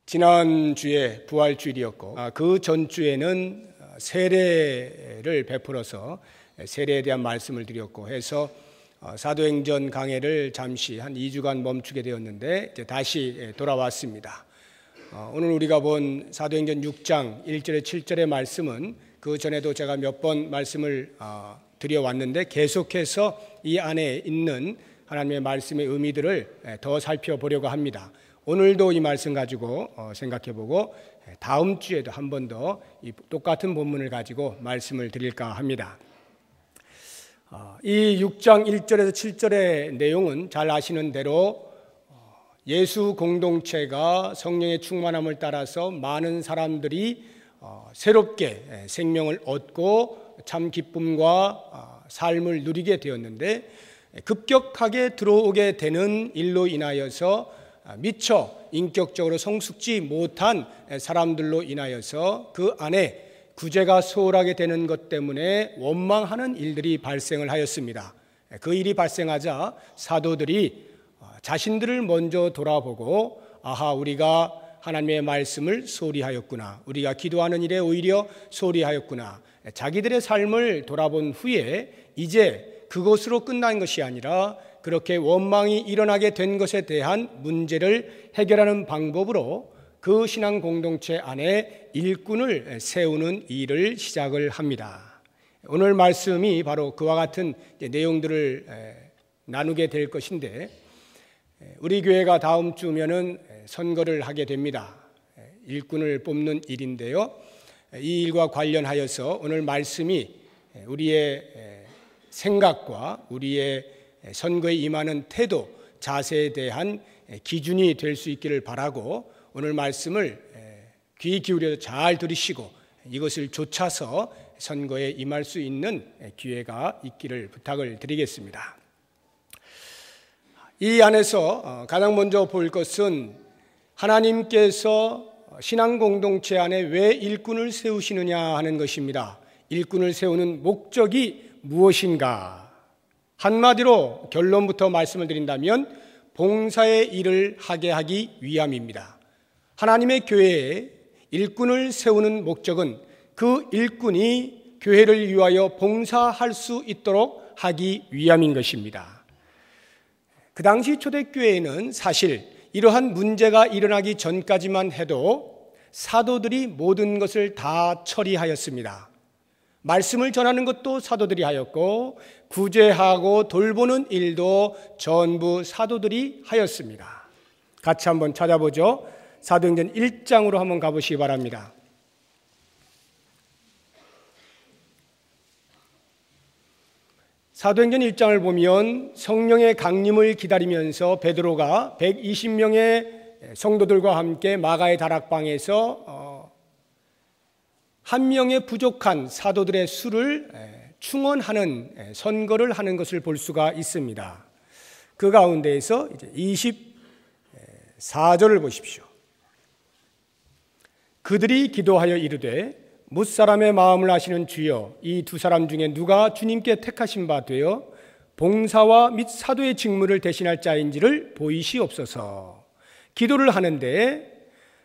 지난주에 부활주일이었고 그 전주에는 세례를 베풀어서 세례에 대한 말씀을 드렸고 해서 사도행전 강해를 잠시 한 2주간 멈추게 되었는데 이제 다시 돌아왔습니다. 오늘 우리가 본 사도행전 6장 1절에 7절의 말씀은 그 전에도 제가 몇 번 말씀을 드려왔는데 계속해서 이 안에 있는 하나님의 말씀의 의미들을 더 살펴보려고 합니다. 오늘도 이 말씀 가지고 생각해보고 다음 주에도 한 번 더 이 똑같은 본문을 가지고 말씀을 드릴까 합니다. 이 6장 1절에서 7절의 내용은 잘 아시는 대로 예수 공동체가 성령의 충만함을 따라서 많은 사람들이 새롭게 생명을 얻고 참 기쁨과 삶을 누리게 되었는데 급격하게 들어오게 되는 일로 인하여서 미처 인격적으로 성숙지 못한 사람들로 인하여서 그 안에 구제가 소홀하게 되는 것 때문에 원망하는 일들이 발생을 하였습니다. 그 일이 발생하자 사도들이 자신들을 먼저 돌아보고 아하, 우리가 하나님의 말씀을 소홀히 하였구나, 우리가 기도하는 일에 오히려 소홀히 하였구나, 자기들의 삶을 돌아본 후에 이제 그것으로 끝난 것이 아니라 그렇게 원망이 일어나게 된 것에 대한 문제를 해결하는 방법으로 그 신앙 공동체 안에 일꾼을 세우는 일을 시작을 합니다. 오늘 말씀이 바로 그와 같은 내용들을 나누게 될 것인데, 우리 교회가 다음 주면은 선거를 하게 됩니다. 일꾼을 뽑는 일인데요. 이 일과 관련하여서 오늘 말씀이 우리의 생각과 우리의 선거에 임하는 태도, 자세에 대한 기준이 될 수 있기를 바라고 오늘 말씀을 귀 기울여서 잘 들으시고 이것을 좇아서 선거에 임할 수 있는 기회가 있기를 부탁을 드리겠습니다. 이 안에서 가장 먼저 볼 것은 하나님께서 신앙 공동체 안에 왜 일꾼을 세우시느냐 하는 것입니다. 일꾼을 세우는 목적이 무엇인가? 한마디로 결론부터 말씀을 드린다면 봉사의 일을 하게 하기 위함입니다. 하나님의 교회에 일꾼을 세우는 목적은 그 일꾼이 교회를 위하여 봉사할 수 있도록 하기 위함인 것입니다. 그 당시 초대교회에는 사실 이러한 문제가 일어나기 전까지만 해도 사도들이 모든 것을 다 처리하였습니다. 말씀을 전하는 것도 사도들이 하였고 구제하고 돌보는 일도 전부 사도들이 하였습니다. 같이 한번 찾아보죠. 사도행전 1장으로 한번 가보시기 바랍니다. 사도행전 1장을 보면 성령의 강림을 기다리면서 베드로가 120명의 성도들과 함께 마가의 다락방에서 한 명의 부족한 사도들의 수를 충원하는 선거를 하는 것을 볼 수가 있습니다. 그 가운데에서 이제 24절을 보십시오. 그들이 기도하여 이르되 뭇사람의 마음을 아시는 주여, 이 두 사람 중에 누가 주님께 택하신 바 되어 봉사와 및 사도의 직무를 대신할 자인지를 보이시옵소서. 기도를 하는데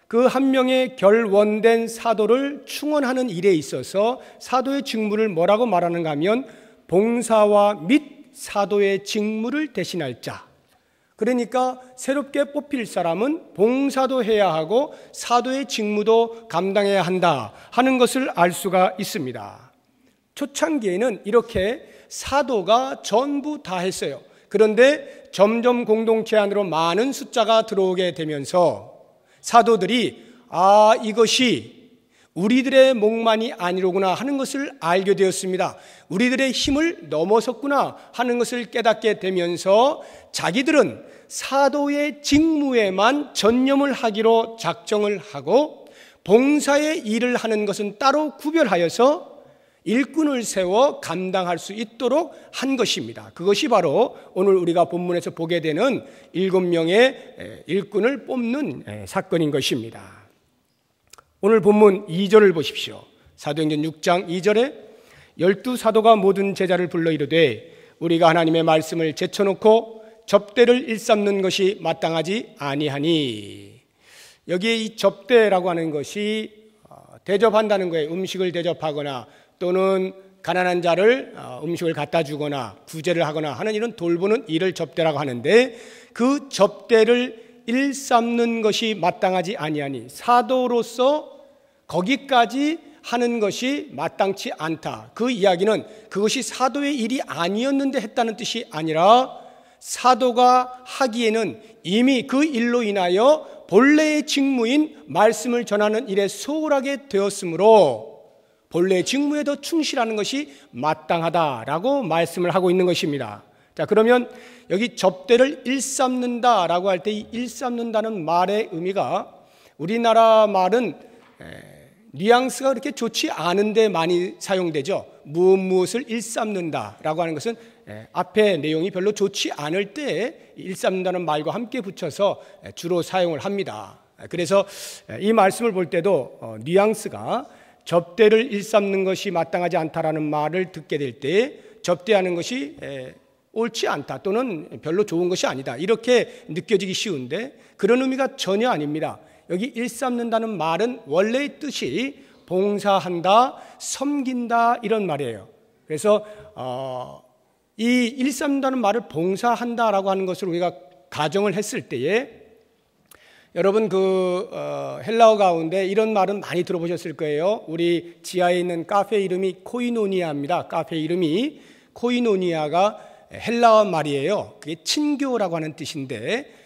그 한 명의 결원된 사도를 충원하는 일에 있어서 사도의 직무를 뭐라고 말하는가 하면 봉사와 및 사도의 직무를 대신할 자. 그러니까 새롭게 뽑힐 사람은 봉사도 해야 하고 사도의 직무도 감당해야 한다 하는 것을 알 수가 있습니다. 초창기에는 이렇게 사도가 전부 다 했어요. 그런데 점점 공동체 안으로 많은 숫자가 들어오게 되면서 사도들이 이것이 우리들의 목만이 아니로구나 하는 것을 알게 되었습니다. 우리들의 힘을 넘어섰구나 하는 것을 깨닫게 되면서 자기들은 사도의 직무에만 전념을 하기로 작정을 하고 봉사의 일을 하는 것은 따로 구별하여서 일꾼을 세워 감당할 수 있도록 한 것입니다. 그것이 바로 오늘 우리가 본문에서 보게 되는 7명의 일꾼을 뽑는 사건인 것입니다. 오늘 본문 2절을 보십시오. 사도행전 6장 2절에 12사도가 모든 제자를 불러 이르되 우리가 하나님의 말씀을 제쳐놓고 접대를 일삼는 것이 마땅하지 아니하니. 여기에 이 접대라고 하는 것이 대접한다는 거예요. 음식을 대접하거나 또는 가난한 자를 음식을 갖다 주거나 구제를 하거나 하는 이런 돌보는 일을 접대라고 하는데, 그 접대를 일삼는 것이 마땅하지 아니하니 사도로서 거기까지 하는 것이 마땅치 않다. 그 이야기는 그것이 사도의 일이 아니었는데 했다는 뜻이 아니라, 사도가 하기에는 이미 그 일로 인하여 본래의 직무인 말씀을 전하는 일에 소홀하게 되었으므로 본래의 직무에 더 충실하는 것이 마땅하다라고 말씀을 하고 있는 것입니다. 자, 그러면 여기 접대를 일삼는다라고 할 때 이 일삼는다는 말의 의미가, 우리나라 말은 뉘앙스가 그렇게 좋지 않은데 많이 사용되죠. 무엇을 일삼는다라고 하는 것은 앞에 내용이 별로 좋지 않을 때 일삼는다는 말과 함께 붙여서 주로 사용을 합니다. 그래서 이 말씀을 볼 때도 뉘앙스가 접대를 일삼는 것이 마땅하지 않다라는 말을 듣게 될 때 접대하는 것이 옳지 않다 또는 별로 좋은 것이 아니다 이렇게 느껴지기 쉬운데, 그런 의미가 전혀 아닙니다. 여기 일삼는다는 말은 원래의 뜻이 봉사한다, 섬긴다 이런 말이에요. 그래서 이 일삼는다는 말을 봉사한다라고 하는 것을 우리가 가정을 했을 때에, 여러분 헬라어 가운데 이런 말은 많이 들어보셨을 거예요. 우리 지하에 있는 카페 이름이 코이노니아입니다. 카페 이름이 코이노니아가 헬라어 말이에요. 그게 친교라고 하는 뜻인데,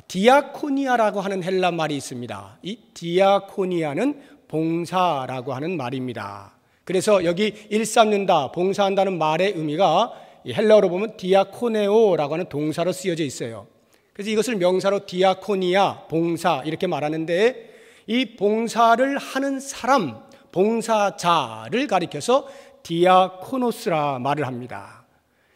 디아코니아라고 하는 헬라 말이 있습니다. 이 디아코니아는 봉사라고 하는 말입니다. 그래서 여기 일삼는다, 봉사한다는 말의 의미가 헬라어로 보면 디아코네오라고 하는 동사로 쓰여져 있어요. 그래서 이것을 명사로 디아코니아, 봉사 이렇게 말하는데, 이 봉사를 하는 사람, 봉사자를 가리켜서 디아코노스라 말을 합니다.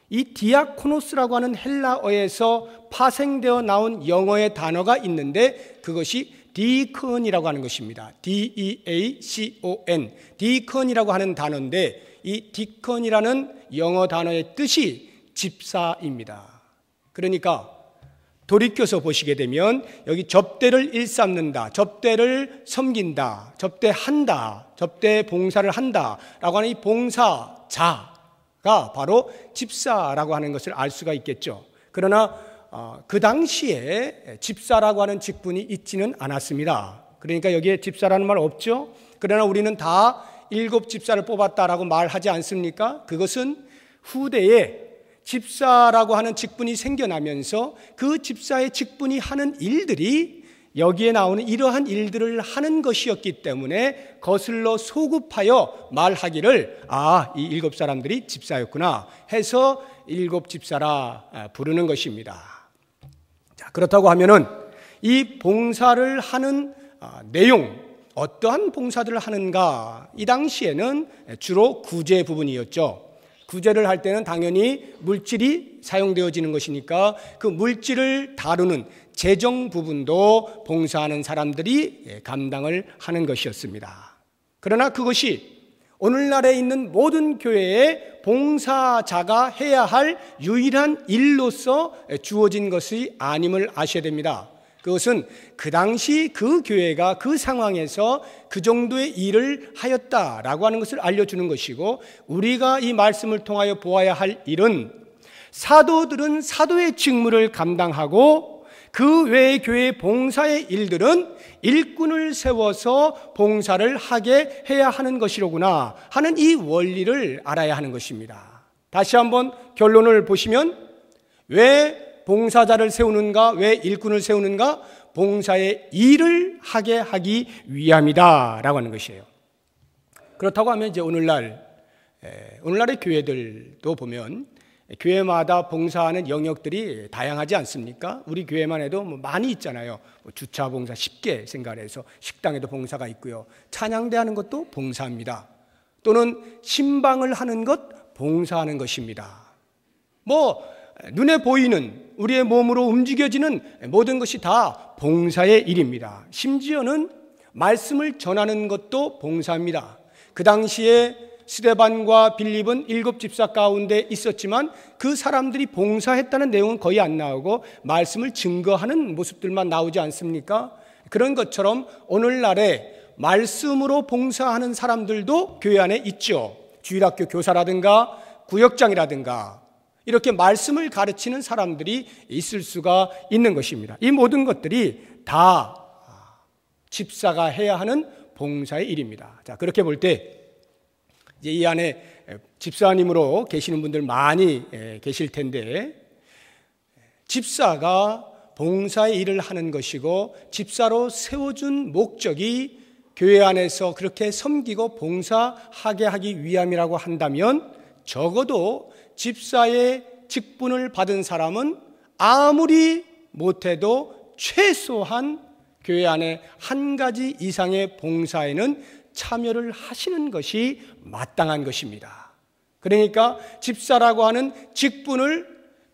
이 디아코노스라고 하는 헬라어에서 파생되어 나온 영어의 단어가 있는데, 그것이 디컨이라고 하는 것입니다. D-E-A-C-O-N, 디컨이라고 하는 단어인데, 이 디컨이라는 영어 단어의 뜻이 집사입니다. 그러니까 돌이켜서 보시게 되면 여기 접대를 일삼는다, 접대를 섬긴다, 접대한다, 접대 봉사를 한다라고 하는 이 봉사자가 바로 집사라고 하는 것을 알 수가 있겠죠. 그러나 그 당시에 집사라고 하는 직분이 있지는 않았습니다. 그러니까 여기에 집사라는 말 없죠. 그러나 우리는 다 7 집사를 뽑았다라고 말하지 않습니까? 그것은 후대에 집사라고 하는 직분이 생겨나면서 그 집사의 직분이 하는 일들이 여기에 나오는 이러한 일들을 하는 것이었기 때문에 거슬러 소급하여 말하기를, 이 7 사람들이 집사였구나 해서 7 집사라 부르는 것입니다. 자, 그렇다고 하면은 이 봉사를 하는 내용, 어떠한 봉사들을 하는가? 이 당시에는 주로 구제 부분이었죠. 구제를 할 때는 당연히 물질이 사용되어지는 것이니까 그 물질을 다루는 재정 부분도 봉사하는 사람들이 감당을 하는 것이었습니다. 그러나 그것이 오늘날에 있는 모든 교회의 봉사자가 해야 할 유일한 일로서 주어진 것이 아님을 아셔야 됩니다. 그것은 그 당시 그 교회가 그 상황에서 그 정도의 일을 하였다라고 하는 것을 알려주는 것이고, 우리가 이 말씀을 통하여 보아야 할 일은 사도들은 사도의 직무를 감당하고 그 외의 교회의 봉사의 일들은 일꾼을 세워서 봉사를 하게 해야 하는 것이로구나 하는 이 원리를 알아야 하는 것입니다. 다시 한번 결론을 보시면, 왜 봉사자를 세우는가, 왜 일꾼을 세우는가? 봉사의 일을 하게 하기 위함이다 라고 하는 것이에요. 그렇다고 하면 이제 오늘날의 교회들도 보면 교회마다 봉사하는 영역들이 다양하지 않습니까? 우리 교회만 해도 많이 있잖아요. 주차 봉사 쉽게 생각해서 식당에도 봉사가 있고요. 찬양대 하는 것도 봉사입니다. 또는 신방을 하는 것 봉사하는 것입니다. 눈에 보이는 우리의 몸으로 움직여지는 모든 것이 다 봉사의 일입니다. 심지어는 말씀을 전하는 것도 봉사입니다. 그 당시에 스데반과 빌립은 7 집사 가운데 있었지만 그 사람들이 봉사했다는 내용은 거의 안 나오고 말씀을 증거하는 모습들만 나오지 않습니까? 그런 것처럼 오늘날에 말씀으로 봉사하는 사람들도 교회 안에 있죠. 주일학교 교사라든가 구역장이라든가 이렇게 말씀을 가르치는 사람들이 있을 수가 있는 것입니다. 이 모든 것들이 다 집사가 해야 하는 봉사의 일입니다. 자, 그렇게 볼 때 이제 이 안에 집사님으로 계시는 분들 많이 계실 텐데, 집사가 봉사의 일을 하는 것이고 집사로 세워준 목적이 교회 안에서 그렇게 섬기고 봉사하게 하기 위함이라고 한다면, 적어도 집사의 직분을 받은 사람은 아무리 못해도 최소한 교회 안에 한 가지 이상의 봉사에는 참여를 하시는 것이 마땅한 것입니다. 그러니까 집사라고 하는 직분을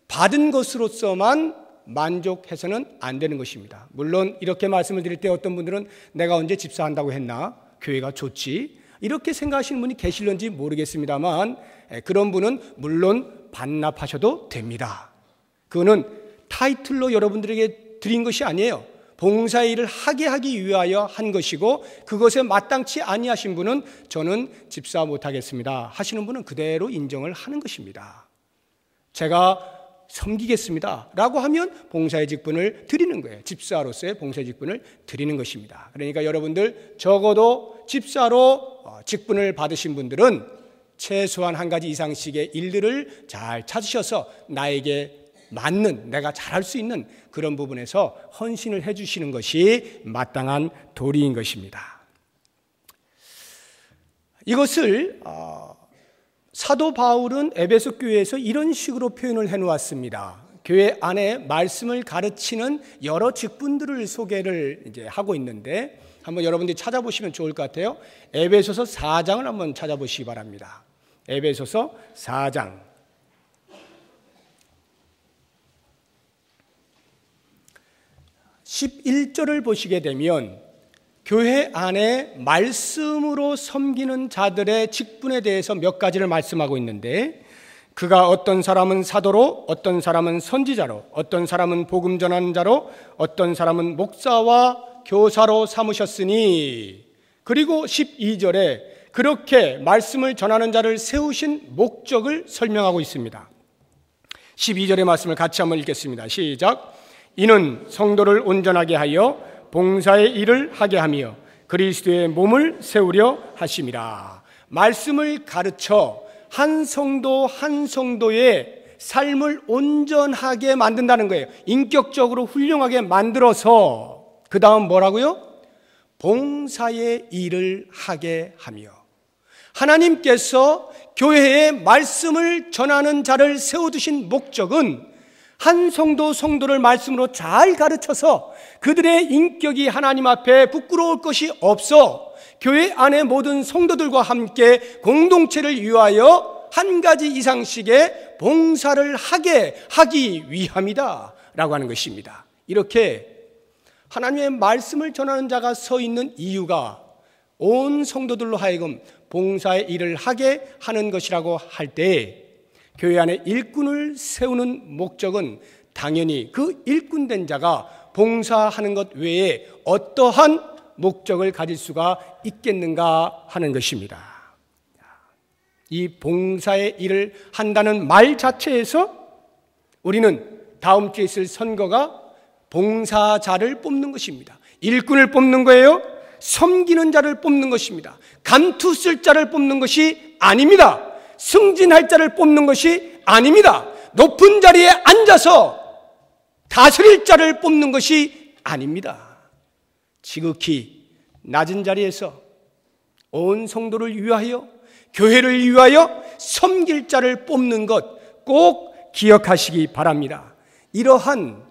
받은 것으로서만 만족해서는 안 되는 것입니다. 물론 이렇게 말씀을 드릴 때 어떤 분들은 내가 언제 집사한다고 했나? 교회가 좋지. 이렇게 생각하시는 분이 계실런지 모르겠습니다만, 그런 분은 물론 반납하셔도 됩니다. 그거는 타이틀로 여러분들에게 드린 것이 아니에요. 봉사의 일을 하게 하기 위하여 한 것이고, 그것에 마땅치 아니하신 분은 저는 집사 못하겠습니다 하시는 분은 그대로 인정을 하는 것입니다. 제가 섬기겠습니다 라고 하면 봉사의 직분을 드리는 거예요. 집사로서의 봉사의 직분을 드리는 것입니다. 그러니까 여러분들 적어도 집사로 직분을 받으신 분들은 최소한 한 가지 이상씩의 일들을 잘 찾으셔서 나에게 맞는, 내가 잘할 수 있는 그런 부분에서 헌신을 해주시는 것이 마땅한 도리인 것입니다. 이것을 사도 바울은 에베소 교회에서 이런 식으로 표현을 해놓았습니다. 교회 안에 말씀을 가르치는 여러 직분들을 소개를 이제 하고 있는데, 한번 여러분들이 찾아보시면 좋을 것 같아요. 에베소서 4장을 한번 찾아보시기 바랍니다. 에베소서 4장. 11절을 보시게 되면 교회 안에 말씀으로 섬기는 자들의 직분에 대해서 몇 가지를 말씀하고 있는데, 그가 어떤 사람은 사도로, 어떤 사람은 선지자로, 어떤 사람은 복음 전하는 자로, 어떤 사람은 목사와 교사로 삼으셨으니, 그리고 12절에 그렇게 말씀을 전하는 자를 세우신 목적을 설명하고 있습니다. 12절의 말씀을 같이 한번 읽겠습니다. 시작. 이는 성도를 온전하게 하여 봉사의 일을 하게 하며 그리스도의 몸을 세우려 하심이라. 말씀을 가르쳐 한 성도 한 성도의 삶을 온전하게 만든다는 거예요. 인격적으로 훌륭하게 만들어서 그 다음 뭐라고요? 봉사의 일을 하게 하며. 하나님께서 교회에 말씀을 전하는 자를 세워두신 목적은 한 성도를 말씀으로 잘 가르쳐서 그들의 인격이 하나님 앞에 부끄러울 것이 없어 교회 안의 모든 성도들과 함께 공동체를 위하여 한 가지 이상씩의 봉사를 하기 위함이다 라고 하는 것입니다. 이렇게 하나님의 말씀을 전하는 자가 서 있는 이유가 온 성도들로 하여금 봉사의 일을 하게 하는 것이라고 할 때, 교회 안에 일꾼을 세우는 목적은 당연히 그 일꾼된 자가 봉사하는 것 외에 어떠한 목적을 가질 수가 있겠는가 하는 것입니다. 이 봉사의 일을 한다는 말 자체에서 우리는 다음 주에 있을 선거가 봉사자를 뽑는 것입니다. 일꾼을 뽑는 거예요. 섬기는 자를 뽑는 것입니다. 감투 쓸 자를 뽑는 것이 아닙니다. 승진할 자를 뽑는 것이 아닙니다. 높은 자리에 앉아서 다스릴 자를 뽑는 것이 아닙니다. 지극히 낮은 자리에서 온 성도를 위하여, 교회를 위하여 섬길 자를 뽑는 것 꼭 기억하시기 바랍니다. 이러한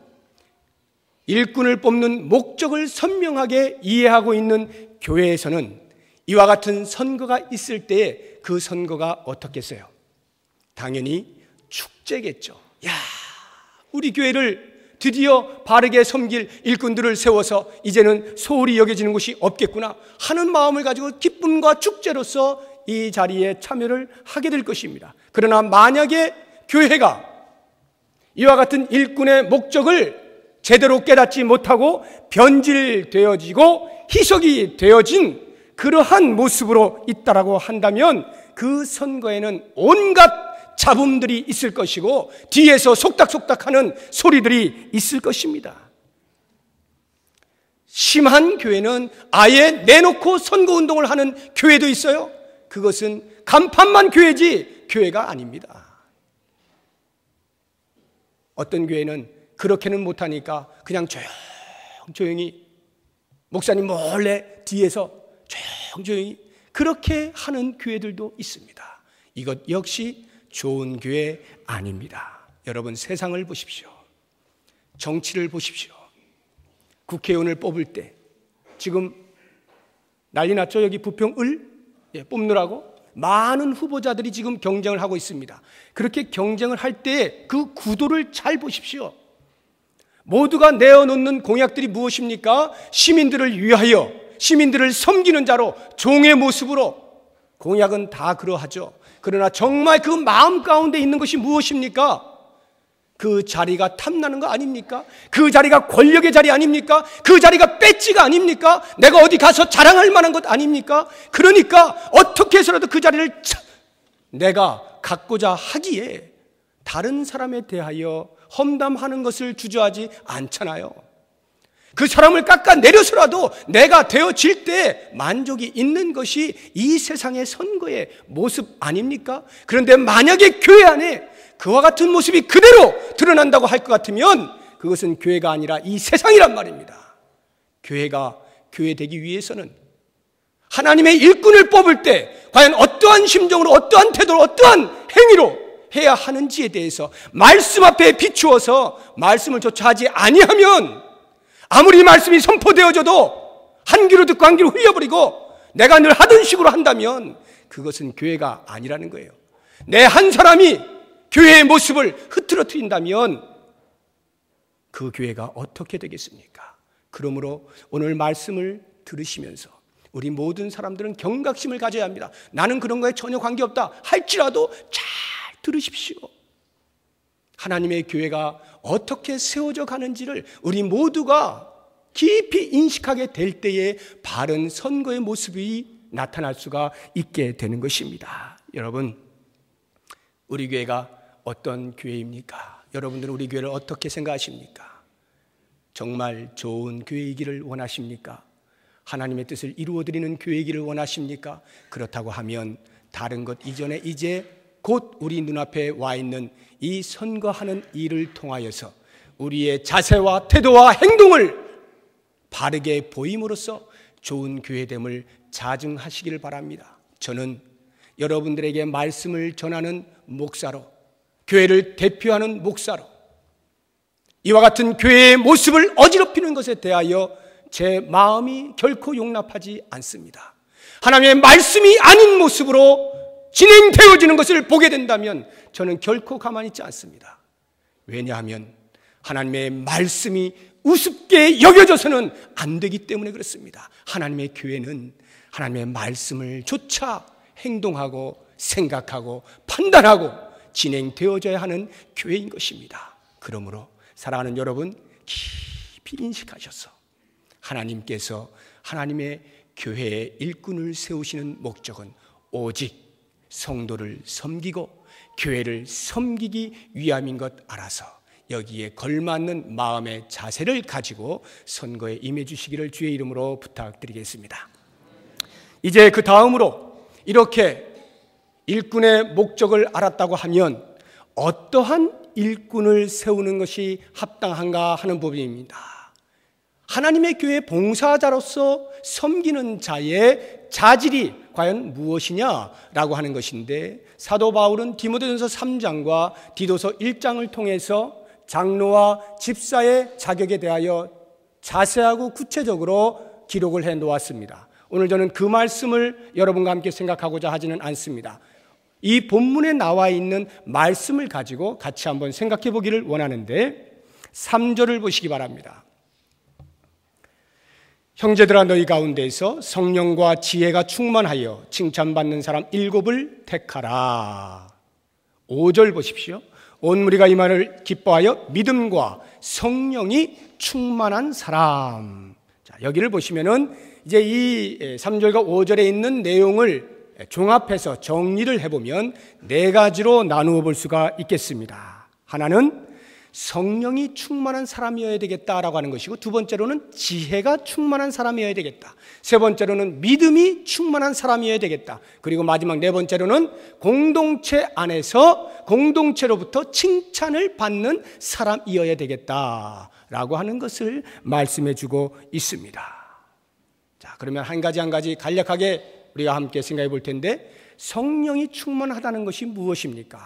일꾼을 뽑는 목적을 선명하게 이해하고 있는 교회에서는 이와 같은 선거가 있을 때에 그 선거가 어떻겠어요? 당연히 축제겠죠. 야, 우리 교회를 드디어 바르게 섬길 일꾼들을 세워서 이제는 소홀히 여겨지는 것이 없겠구나 하는 마음을 가지고 기쁨과 축제로서 이 자리에 참여를 하게 될 것입니다. 그러나 만약에 교회가 이와 같은 일꾼의 목적을 제대로 깨닫지 못하고 변질되어지고 희석이 되어진 그러한 모습으로 있다라고 한다면 그 선거에는 온갖 잡음들이 있을 것이고 뒤에서 속닥속닥하는 소리들이 있을 것입니다. 심한 교회는 아예 내놓고 선거운동을 하는 교회도 있어요. 그것은 간판만 교회지 교회가 아닙니다. 어떤 교회는 그렇게는 못하니까 그냥 조용히 목사님 몰래 뒤에서 조용히 그렇게 하는 교회들도 있습니다. 이것 역시 좋은 교회 아닙니다. 여러분, 세상을 보십시오. 정치를 보십시오. 국회의원을 뽑을 때 지금 난리 났죠. 여기 부평을 뽑느라고 많은 후보자들이 지금 경쟁을 하고 있습니다. 그렇게 경쟁을 할 때 그 구도를 잘 보십시오. 모두가 내어놓는 공약들이 무엇입니까? 시민들을 위하여, 시민들을 섬기는 자로, 종의 모습으로. 공약은 다 그러하죠. 그러나 정말 그 마음 가운데 있는 것이 무엇입니까? 그 자리가 탐나는 거 아닙니까? 그 자리가 권력의 자리 아닙니까? 그 자리가 배지가 아닙니까? 내가 어디 가서 자랑할 만한 것 아닙니까? 그러니까 어떻게 해서라도 그 자리를 내가 갖고자 하기에 다른 사람에 대하여 험담하는 것을 주저하지 않잖아요. 그 사람을 깎아내려서라도 내가 되어질 때 만족이 있는 것이 이 세상의 선거의 모습 아닙니까? 그런데 만약에 교회 안에 그와 같은 모습이 그대로 드러난다고 할 것 같으면 그것은 교회가 아니라 이 세상이란 말입니다. 교회가 교회 되기 위해서는 하나님의 일꾼을 뽑을 때 과연 어떠한 심정으로, 어떠한 태도로, 어떠한 행위로 해야 하는지에 대해서 말씀 앞에 비추어서 말씀을 조차 하지 아니하면 아무리 말씀이 선포되어져도 한 귀로 듣고 한 귀로 흘려버리고 내가 늘 하던 식으로 한다면 그것은 교회가 아니라는 거예요. 내 한 사람이 교회의 모습을 흐트러뜨린다면 그 교회가 어떻게 되겠습니까? 그러므로 오늘 말씀을 들으시면서 우리 모든 사람들은 경각심을 가져야 합니다. 나는 그런 거에 전혀 관계없다 할지라도 잘 들으십시오. 하나님의 교회가 어떻게 세워져 가는지를 우리 모두가 깊이 인식하게 될 때에 바른 선거의 모습이 나타날 수가 있게 되는 것입니다. 여러분, 우리 교회가 어떤 교회입니까? 여러분들은 우리 교회를 어떻게 생각하십니까? 정말 좋은 교회이기를 원하십니까? 하나님의 뜻을 이루어드리는 교회이기를 원하십니까? 그렇다고 하면 다른 것 이전에 이제 곧 우리 눈앞에 와 있는 이 선거하는 일을 통하여서 우리의 자세와 태도와 행동을 바르게 보임으로써 좋은 교회됨을 자증하시기를 바랍니다. 저는 여러분들에게 말씀을 전하는 목사로, 교회를 대표하는 목사로 이와 같은 교회의 모습을 어지럽히는 것에 대하여 제 마음이 결코 용납하지 않습니다. 하나님의 말씀이 아닌 모습으로 진행되어지는 것을 보게 된다면 저는 결코 가만히 있지 않습니다. 왜냐하면 하나님의 말씀이 우습게 여겨져서는 안 되기 때문에 그렇습니다. 하나님의 교회는 하나님의 말씀을 조차 행동하고 생각하고 판단하고 진행되어져야 하는 교회인 것입니다. 그러므로 사랑하는 여러분, 깊이 인식하셔서 하나님께서 하나님의 교회의 일꾼을 세우시는 목적은 오직 성도를 섬기고 교회를 섬기기 위함인 것 알아서 여기에 걸맞는 마음의 자세를 가지고 선거에 임해 주시기를 주의 이름으로 부탁드리겠습니다. 이제 그 다음으로 이렇게 일꾼의 목적을 알았다고 하면 어떠한 일꾼을 세우는 것이 합당한가 하는 부분입니다. 하나님의 교회 봉사자로서 섬기는 자의 자질이 과연 무엇이냐라고 하는 것인데, 사도 바울은 디모데전서 3장과 디도서 1장을 통해서 장로와 집사의 자격에 대하여 자세하고 구체적으로 기록을 해 놓았습니다. 오늘 저는 그 말씀을 여러분과 함께 생각하고자 하지는 않습니다. 이 본문에 나와 있는 말씀을 가지고 같이 한번 생각해 보기를 원하는데 3절을 보시기 바랍니다. 형제들아, 너희 가운데서 성령과 지혜가 충만하여 칭찬받는 사람 7을 택하라. 5절 보십시오. 온 무리가 이 말을 기뻐하여 믿음과 성령이 충만한 사람. 자, 여기를 보시면은 이제 이 3절과 5절에 있는 내용을 종합해서 정리를 해보면 네 가지로 나누어 볼 수가 있겠습니다. 하나는 성령이 충만한 사람이어야 되겠다라고 하는 것이고, 두 번째로는 지혜가 충만한 사람이어야 되겠다. 세 번째로는 믿음이 충만한 사람이어야 되겠다. 그리고 마지막 네 번째로는 공동체 안에서 공동체로부터 칭찬을 받는 사람이어야 되겠다라고 하는 것을 말씀해 주고 있습니다. 자, 그러면 한 가지 한 가지 간략하게 우리가 함께 생각해 볼 텐데, 성령이 충만하다는 것이 무엇입니까?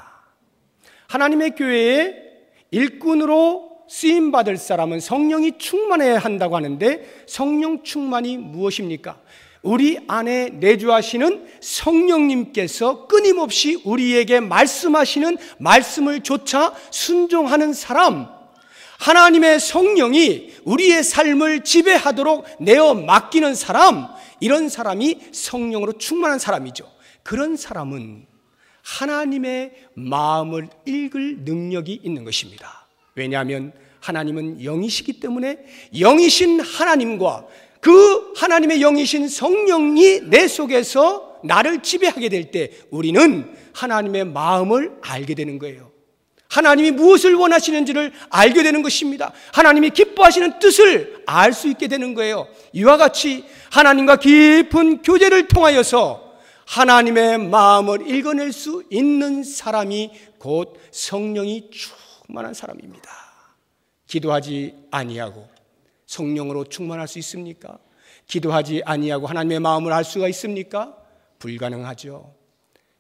하나님의 교회에 일꾼으로 쓰임받을 사람은 성령이 충만해야 한다고 하는데, 성령 충만이 무엇입니까? 우리 안에 내주하시는 성령님께서 끊임없이 우리에게 말씀하시는 말씀을 조차 순종하는 사람, 하나님의 성령이 우리의 삶을 지배하도록 내어 맡기는 사람, 이런 사람이 성령으로 충만한 사람이죠. 그런 사람은 하나님의 마음을 읽을 능력이 있는 것입니다. 왜냐하면 하나님은 영이시기 때문에 영이신 하나님과 그 하나님의 영이신 성령이 내 속에서 나를 지배하게 될 때 우리는 하나님의 마음을 알게 되는 거예요. 하나님이 무엇을 원하시는지를 알게 되는 것입니다. 하나님이 기뻐하시는 뜻을 알 수 있게 되는 거예요. 이와 같이 하나님과 깊은 교제를 통하여서 하나님의 마음을 읽어낼 수 있는 사람이 곧 성령이 충만한 사람입니다. 기도하지 아니하고 성령으로 충만할 수 있습니까? 기도하지 아니하고 하나님의 마음을 알 수가 있습니까? 불가능하죠.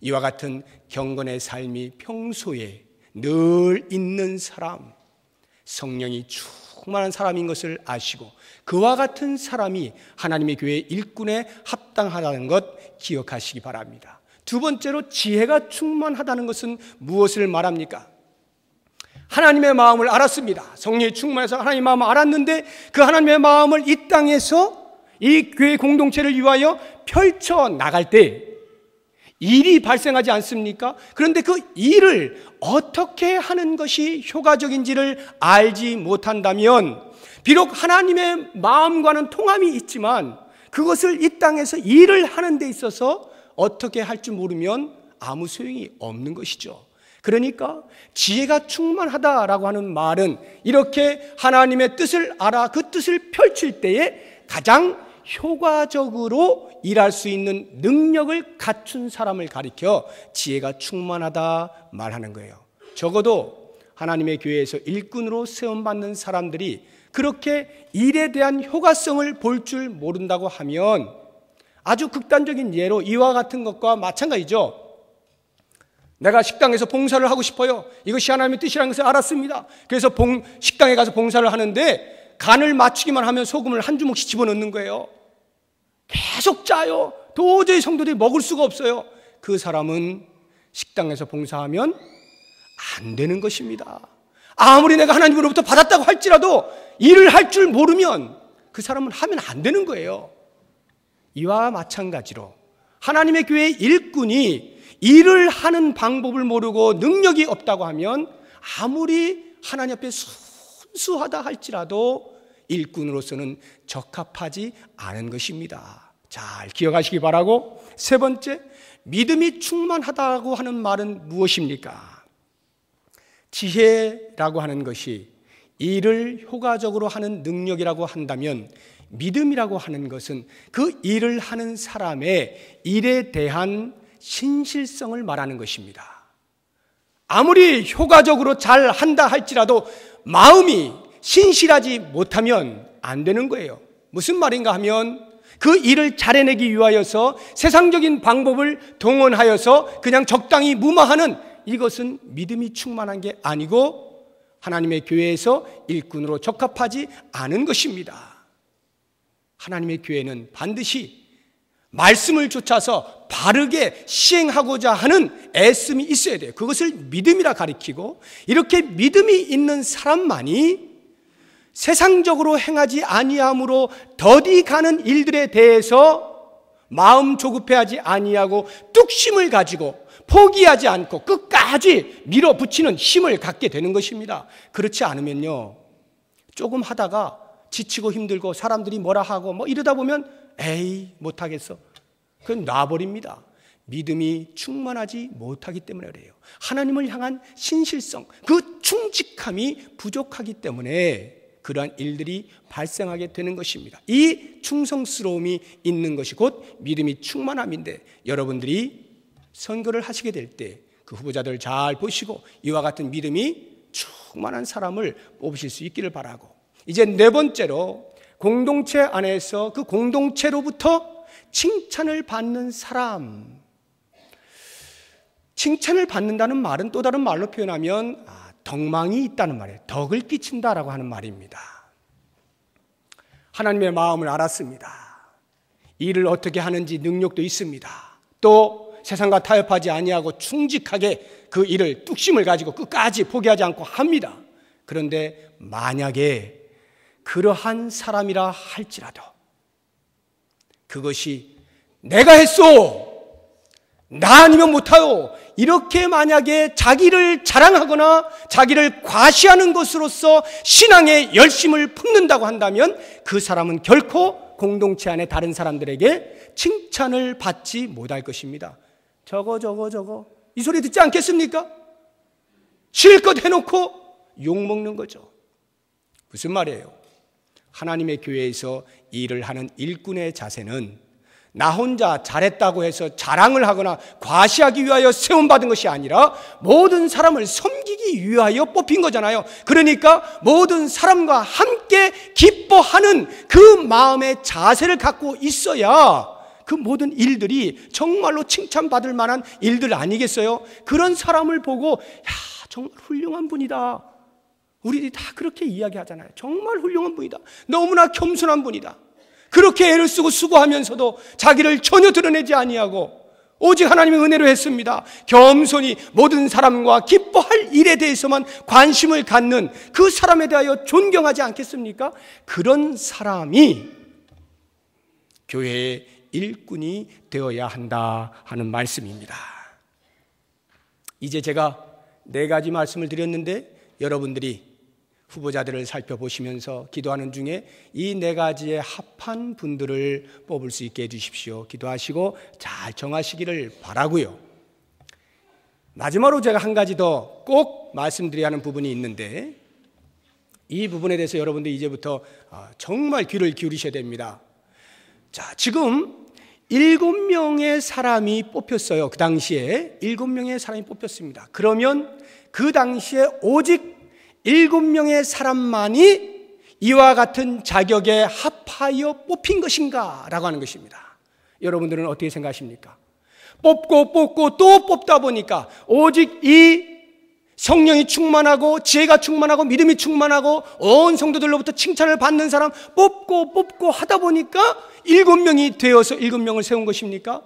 이와 같은 경건의 삶이 평소에 늘 있는 사람, 성령이 충만한 사람인 것을 아시고 그와 같은 사람이 하나님의 교회 일꾼에 합당하다는 것 기억하시기 바랍니다. 두 번째로 지혜가 충만하다는 것은 무엇을 말합니까? 하나님의 마음을 알았습니다. 성령이 충만해서 하나님의 마음을 알았는데 그 하나님의 마음을 이 땅에서 이 교회 공동체를 위하여 펼쳐 나갈 때 일이 발생하지 않습니까? 그런데 그 일을 어떻게 하는 것이 효과적인지를 알지 못한다면 비록 하나님의 마음과는 통함이 있지만 그것을 이 땅에서 일을 하는 데 있어서 어떻게 할 줄 모르면 아무 소용이 없는 것이죠. 그러니까 지혜가 충만하다라고 하는 말은 이렇게 하나님의 뜻을 알아 그 뜻을 펼칠 때에 가장 효과적으로 일할 수 있는 능력을 갖춘 사람을 가리켜 지혜가 충만하다 말하는 거예요. 적어도 하나님의 교회에서 일꾼으로 세움받는 사람들이 그렇게 일에 대한 효과성을 볼 줄 모른다고 하면 아주 극단적인 예로 이와 같은 것과 마찬가지죠. 내가 식당에서 봉사를 하고 싶어요. 이것이 하나님의 뜻이라는 것을 알았습니다. 그래서 식당에 가서 봉사를 하는데 간을 맞추기만 하면 소금을 한 주먹씩 집어넣는 거예요. 계속 짜요. 도저히 성도들이 먹을 수가 없어요. 그 사람은 식당에서 봉사하면 안 되는 것입니다. 아무리 내가 하나님으로부터 받았다고 할지라도 일을 할 줄 모르면 그 사람은 하면 안 되는 거예요. 이와 마찬가지로 하나님의 교회의 일꾼이 일을 하는 방법을 모르고 능력이 없다고 하면 아무리 하나님 앞에 순수하다 할지라도 일꾼으로서는 적합하지 않은 것입니다. 잘 기억하시기 바라고, 세 번째, 믿음이 충만하다고 하는 말은 무엇입니까? 지혜라고 하는 것이 일을 효과적으로 하는 능력이라고 한다면 믿음이라고 하는 것은 그 일을 하는 사람의 일에 대한 신실성을 말하는 것입니다. 아무리 효과적으로 잘 한다 할지라도 마음이 신실하지 못하면 안 되는 거예요. 무슨 말인가 하면 그 일을 잘 해내기 위하여서 세상적인 방법을 동원하여서 그냥 적당히 무마하는 이것은 믿음이 충만한 게 아니고 하나님의 교회에서 일꾼으로 적합하지 않은 것입니다. 하나님의 교회는 반드시 말씀을 좇아서 바르게 시행하고자 하는 애씀이 있어야 돼요. 그것을 믿음이라 가리키고 이렇게 믿음이 있는 사람만이 세상적으로 행하지 아니함으로 더디 가는 일들에 대해서 마음 조급해하지 아니하고 뚝심을 가지고 포기하지 않고 끝까지 밀어붙이는 힘을 갖게 되는 것입니다. 그렇지 않으면요, 조금 하다가 지치고 힘들고 사람들이 뭐라 하고 뭐 이러다 보면 에이 못하겠어, 그건 놔버립니다. 믿음이 충만하지 못하기 때문에 그래요. 하나님을 향한 신실성, 그 충직함이 부족하기 때문에 그러한 일들이 발생하게 되는 것입니다. 이 충성스러움이 있는 것이 곧 믿음이 충만함인데, 여러분들이 선거를 하시게 될 때 그 후보자들 잘 보시고 이와 같은 믿음이 충만한 사람을 뽑으실 수 있기를 바라고, 이제 네 번째로 공동체 안에서 그 공동체로부터 칭찬을 받는 사람. 칭찬을 받는다는 말은 또 다른 말로 표현하면 덕망이 있다는 말이에요. 덕을 끼친다라고 하는 말입니다. 하나님의 마음을 알았습니다. 일을 어떻게 하는지 능력도 있습니다. 또 세상과 타협하지 아니하고 충직하게 그 일을 뚝심을 가지고 끝까지 포기하지 않고 합니다. 그런데 만약에 그러한 사람이라 할지라도 그것이 내가 했소, 나 아니면 못해요, 이렇게 만약에 자기를 자랑하거나 자기를 과시하는 것으로서 신앙의 열심을 품는다고 한다면 그 사람은 결코 공동체 안에 다른 사람들에게 칭찬을 받지 못할 것입니다. 저거 이 소리 듣지 않겠습니까? 실컷 해놓고 욕먹는 거죠. 무슨 말이에요? 하나님의 교회에서 일을 하는 일꾼의 자세는 나 혼자 잘했다고 해서 자랑을 하거나 과시하기 위하여 세움받은 것이 아니라 모든 사람을 섬기기 위하여 뽑힌 거잖아요. 그러니까 모든 사람과 함께 기뻐하는 그 마음의 자세를 갖고 있어야 그 모든 일들이 정말로 칭찬받을 만한 일들 아니겠어요? 그런 사람을 보고 야, 정말 훌륭한 분이다, 우리들이 다 그렇게 이야기하잖아요. 정말 훌륭한 분이다, 너무나 겸손한 분이다, 그렇게 애를 쓰고 수고하면서도 자기를 전혀 드러내지 아니하고 오직 하나님의 은혜로 했습니다. 겸손히 모든 사람과 기뻐할 일에 대해서만 관심을 갖는 그 사람에 대하여 존경하지 않겠습니까? 그런 사람이 교회의 일꾼이 되어야 한다 하는 말씀입니다. 이제 제가 네 가지 말씀을 드렸는데 여러분들이 후보자들을 살펴보시면서 기도하는 중에 이 네 가지에 합한 분들을 뽑을 수 있게 해주십시오. 기도하시고 잘 정하시기를 바라고요. 마지막으로 제가 한 가지 더 꼭 말씀드려야 하는 부분이 있는데, 이 부분에 대해서 여러분들 이제부터 정말 귀를 기울이셔야 됩니다. 자, 지금 7명의 사람이 뽑혔어요. 그 당시에 7명의 사람이 뽑혔습니다. 그러면 그 당시에 오직 7명의 사람만이 이와 같은 자격에 합하여 뽑힌 것인가? 라고 하는 것입니다. 여러분들은 어떻게 생각하십니까? 뽑고 또 뽑다 보니까 오직 이 성령이 충만하고 지혜가 충만하고 믿음이 충만하고 온 성도들로부터 칭찬을 받는 사람 뽑고 하다 보니까 7명이 되어서 7명을 세운 것입니까?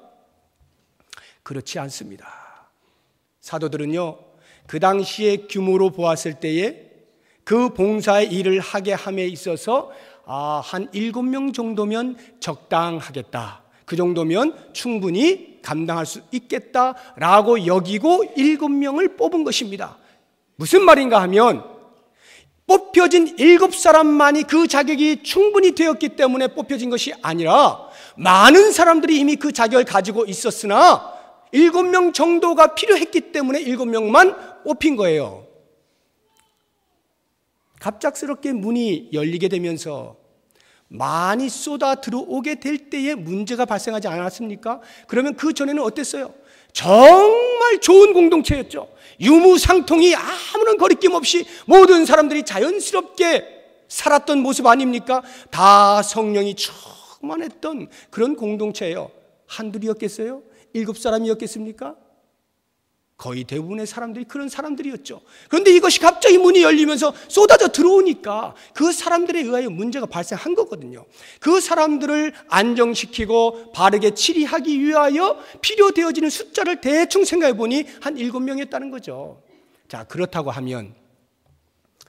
그렇지 않습니다. 사도들은요, 그 당시의 규모로 보았을 때에 그 봉사의 일을 하게 함에 있어서 한 7명 정도면 적당하겠다, 그 정도면 충분히 감당할 수 있겠다라고 여기고 7명을 뽑은 것입니다. 무슨 말인가 하면 뽑혀진 7사람만이 그 자격이 충분히 되었기 때문에 뽑혀진 것이 아니라 많은 사람들이 이미 그 자격을 가지고 있었으나 7명 정도가 필요했기 때문에 7명만 뽑힌 거예요. 갑작스럽게 문이 열리게 되면서 많이 쏟아 들어오게 될 때에 문제가 발생하지 않았습니까? 그러면 그 전에는 어땠어요? 정말 좋은 공동체였죠. 유무상통이 아무런 거리낌 없이 모든 사람들이 자연스럽게 살았던 모습 아닙니까? 다 성령이 충만했던 그런 공동체예요. 한둘이었겠어요? 7사람이었겠습니까? 거의 대부분의 사람들이 그런 사람들이었죠. 그런데 이것이 갑자기 문이 열리면서 쏟아져 들어오니까 그 사람들에 의하여 문제가 발생한 거거든요. 그 사람들을 안정시키고 바르게 치리하기 위하여 필요되어지는 숫자를 대충 생각해 보니 한 7명이었다는 거죠. 자, 그렇다고 하면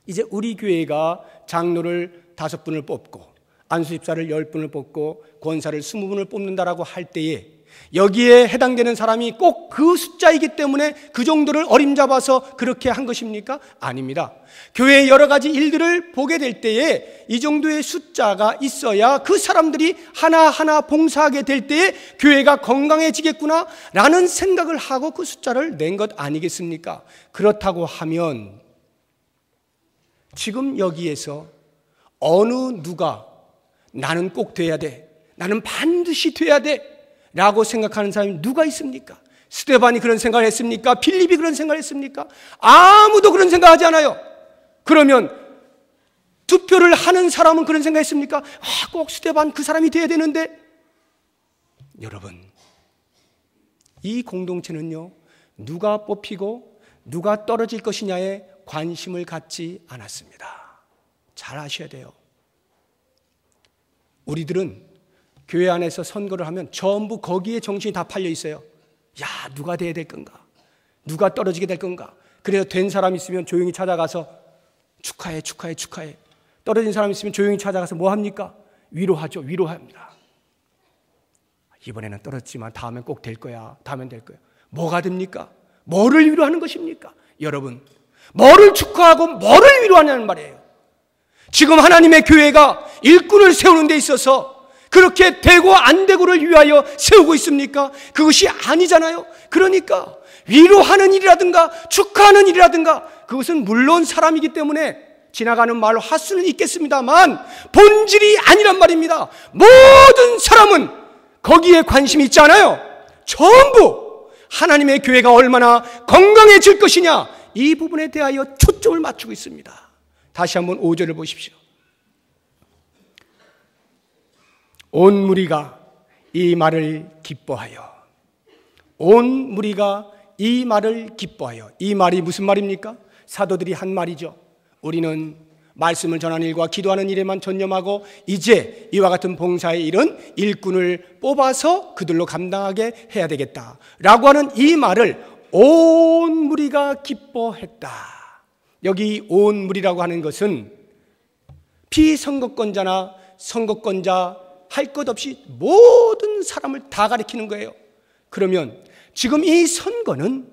이제 우리 교회가 장로를 5분을 뽑고 안수집사를 10분을 뽑고 권사를 20분을 뽑는다라고 할 때에 여기에 해당되는 사람이 꼭 그 숫자이기 때문에 그 정도를 어림잡아서 그렇게 한 것입니까? 아닙니다. 교회의 여러 가지 일들을 보게 될 때에 이 정도의 숫자가 있어야 그 사람들이 하나하나 봉사하게 될 때에 교회가 건강해지겠구나 라는 생각을 하고 그 숫자를 낸 것 아니겠습니까? 그렇다고 하면 지금 여기에서 어느 누가 나는 꼭 돼야 돼, 나는 반드시 돼야 돼 라고 생각하는 사람이 누가 있습니까? 스데반이 그런 생각을 했습니까? 빌립이 그런 생각을 했습니까? 아무도 그런 생각하지 않아요. 그러면 투표를 하는 사람은 그런 생각했습니까? 꼭 스데반 그 사람이 돼야 되는데. 여러분, 이 공동체는요, 누가 뽑히고 누가 떨어질 것이냐에 관심을 갖지 않았습니다. 잘 아셔야 돼요. 우리들은 교회 안에서 선거를 하면 전부 거기에 정신이 다 팔려 있어요. 야, 누가 돼야 될 건가? 누가 떨어지게 될 건가? 그래서 된 사람 있으면 조용히 찾아가서 축하해, 축하해, 축하해. 떨어진 사람 있으면 조용히 찾아가서 뭐 합니까? 위로하죠. 위로합니다. 이번에는 떨어졌지만 다음엔 꼭 될 거야. 다음엔 될 거야. 뭐가 됩니까? 뭐를 위로하는 것입니까? 여러분, 뭐를 축하하고 뭐를 위로하냐는 말이에요. 지금 하나님의 교회가 일꾼을 세우는 데 있어서 그렇게 되고 안 되고를 위하여 세우고 있습니까? 그것이 아니잖아요. 그러니까 위로하는 일이라든가 축하하는 일이라든가 그것은 물론 사람이기 때문에 지나가는 말로 할 수는 있겠습니다만 본질이 아니란 말입니다. 모든 사람은 거기에 관심이 있지 않아요. 전부 하나님의 교회가 얼마나 건강해질 것이냐, 이 부분에 대하여 초점을 맞추고 있습니다. 다시 한번 5절을 보십시오. 온 무리가 이 말을 기뻐하여. 온 무리가 이 말을 기뻐하여. 이 말이 무슨 말입니까? 사도들이 한 말이죠. 우리는 말씀을 전하는 일과 기도하는 일에만 전념하고 이제 이와 같은 봉사의 일은 일꾼을 뽑아서 그들로 감당하게 해야 되겠다 라고 하는 이 말을 온 무리가 기뻐했다. 여기 온 무리라고 하는 것은 피선거권자나 선거권자 할 것 없이 모든 사람을 다 가리키는 거예요. 그러면 지금 이 선거는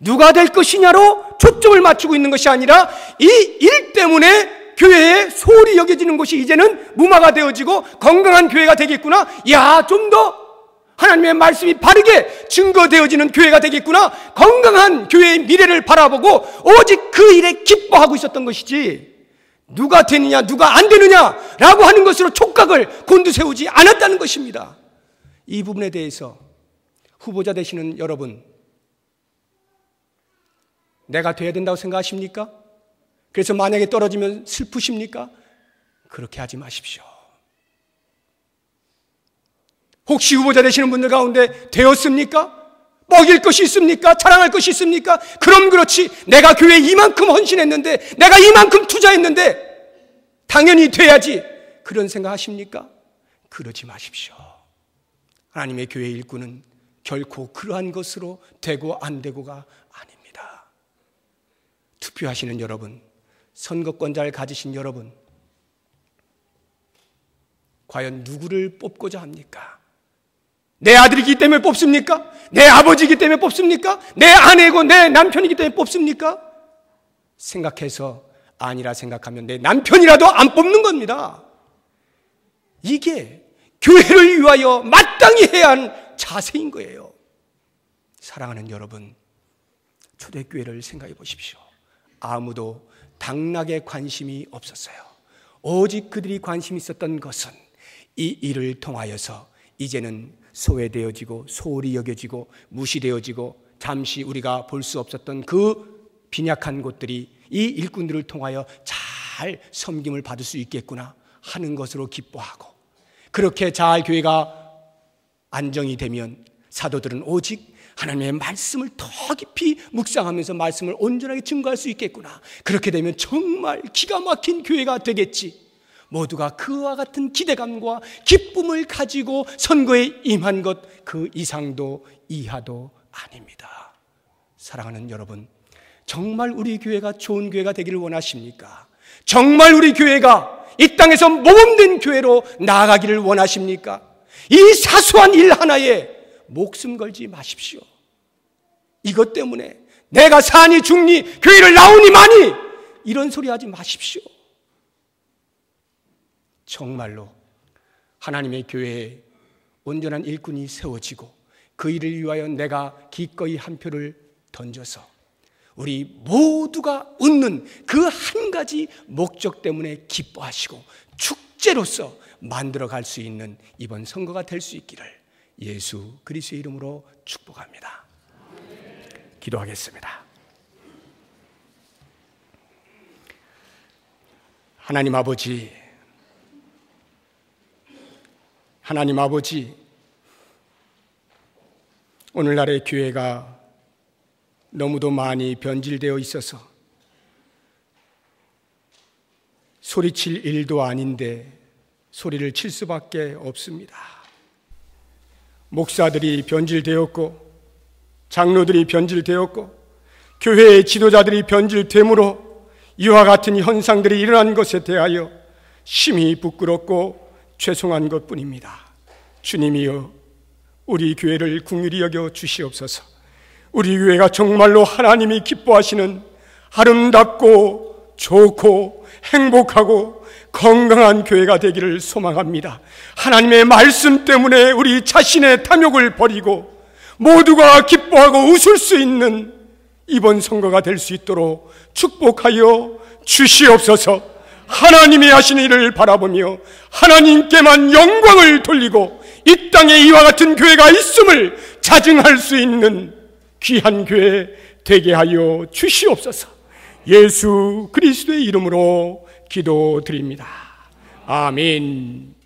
누가 될 것이냐로 초점을 맞추고 있는 것이 아니라 이 일 때문에 교회에 소홀히 여겨지는 것이 이제는 무마가 되어지고 건강한 교회가 되겠구나. 야, 좀 더 하나님의 말씀이 바르게 증거되어지는 교회가 되겠구나. 건강한 교회의 미래를 바라보고 오직 그 일에 기뻐하고 있었던 것이지, 누가 되느냐 누가 안 되느냐라고 하는 것으로 촉각을 곤두세우지 않았다는 것입니다. 이 부분에 대해서 후보자 되시는 여러분, 내가 돼야 된다고 생각하십니까? 그래서 만약에 떨어지면 슬프십니까? 그렇게 하지 마십시오. 혹시 후보자 되시는 분들 가운데 되었습니까? 먹일 것이 있습니까? 자랑할 것이 있습니까? 그럼 그렇지, 내가 교회에 이만큼 헌신했는데, 내가 이만큼 투자했는데 당연히 돼야지, 그런 생각 하십니까? 그러지 마십시오. 하나님의 교회 일꾼은 결코 그러한 것으로 되고 안 되고가 아닙니다. 투표하시는 여러분, 선거권자를 가지신 여러분, 과연 누구를 뽑고자 합니까? 내 아들이기 때문에 뽑습니까? 내 아버지이기 때문에 뽑습니까? 내 아내고 내 남편이기 때문에 뽑습니까? 생각해서 아니라 생각하면 내 남편이라도 안 뽑는 겁니다. 이게 교회를 위하여 마땅히 해야 하는 자세인 거예요. 사랑하는 여러분, 초대교회를 생각해 보십시오. 아무도 당락에 관심이 없었어요. 오직 그들이 관심이 있었던 것은 이 일을 통하여서 이제는 소외되어지고 소홀히 여겨지고 무시되어지고 잠시 우리가 볼 수 없었던 그 빈약한 곳들이 이 일꾼들을 통하여 잘 섬김을 받을 수 있겠구나 하는 것으로 기뻐하고, 그렇게 잘 교회가 안정이 되면 사도들은 오직 하나님의 말씀을 더 깊이 묵상하면서 말씀을 온전하게 증거할 수 있겠구나, 그렇게 되면 정말 기가 막힌 교회가 되겠지, 모두가 그와 같은 기대감과 기쁨을 가지고 선거에 임한 것 그 이상도 이하도 아닙니다. 사랑하는 여러분, 정말 우리 교회가 좋은 교회가 되기를 원하십니까? 정말 우리 교회가 이 땅에서 모범된 교회로 나아가기를 원하십니까? 이 사소한 일 하나에 목숨 걸지 마십시오. 이것 때문에 내가 사니 죽니, 교회를 나오니 마니, 이런 소리 하지 마십시오. 정말로 하나님의 교회에 온전한 일꾼이 세워지고 그 일을 위하여 내가 기꺼이 한 표를 던져서 우리 모두가 얻는 그 한 가지 목적 때문에 기뻐하시고 축제로서 만들어갈 수 있는 이번 선거가 될 수 있기를 예수 그리스도의 이름으로 축복합니다. 기도하겠습니다. 하나님 아버지, 하나님 아버지, 오늘날의 교회가 너무도 많이 변질되어 있어서 소리칠 일도 아닌데 소리를 칠 수밖에 없습니다. 목사들이 변질되었고 장로들이 변질되었고 교회의 지도자들이 변질됨으로 이와 같은 현상들이 일어난 것에 대하여 심히 부끄럽고 죄송한 것뿐입니다. 주님이여, 우리 교회를 긍휼히 여겨 주시옵소서. 우리 교회가 정말로 하나님이 기뻐하시는 아름답고 좋고 행복하고 건강한 교회가 되기를 소망합니다. 하나님의 말씀 때문에 우리 자신의 탐욕을 버리고 모두가 기뻐하고 웃을 수 있는 이번 선거가 될 수 있도록 축복하여 주시옵소서. 하나님이 하시는 일을 바라보며 하나님께만 영광을 돌리고 이 땅에 이와 같은 교회가 있음을 자증할 수 있는 귀한 교회 되게 하여 주시옵소서. 예수 그리스도의 이름으로 기도드립니다. 아멘.